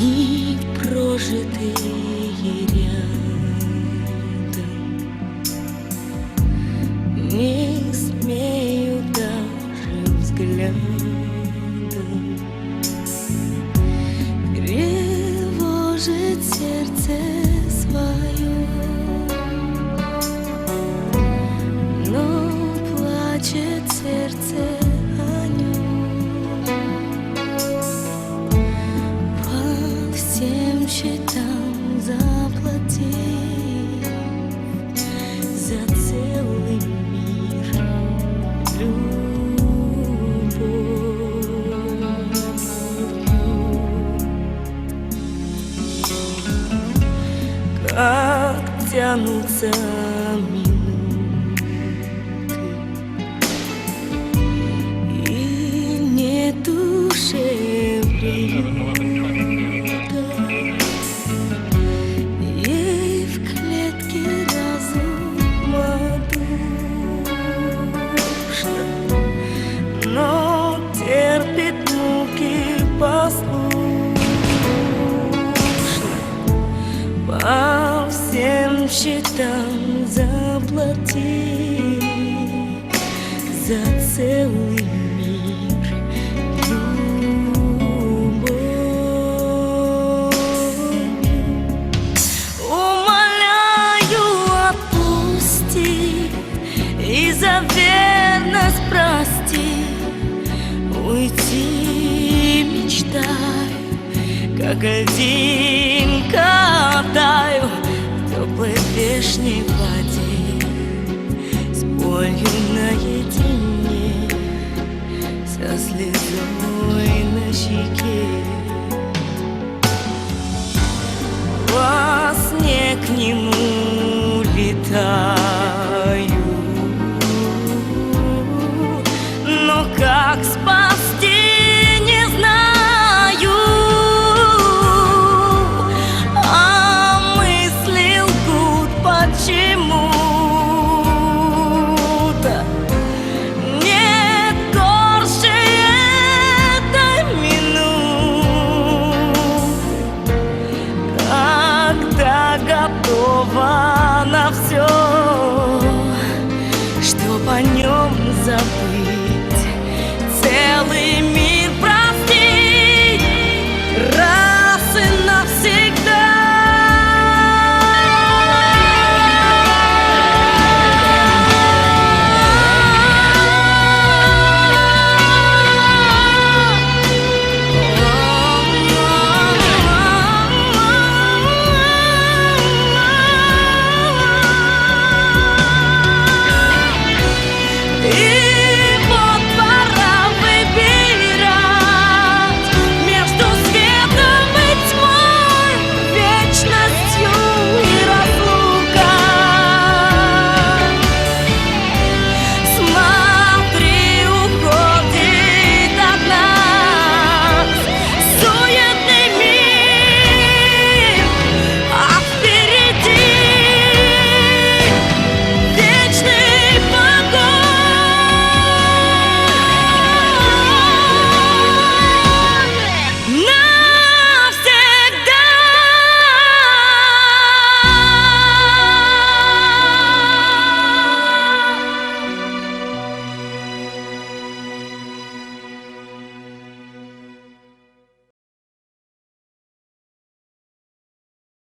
Дни, прожитые рядом, не смею даже взглядом тревожить сердце свое, но плачет сердце о нем. Всем счетам заплатив за целый мир любовь. Как тянутся минуты, и нет душе приюта. Ей в клетке разума душно, но терпит муки послушно. По всем счетам заплати за целый мир любовь. Умоляю, отпусти и за верность прости. Уйти мечтаю, как льдинка таю в теплой вешней воде, с болью наедине, со слезой на щеке. Во сне к нему летаю.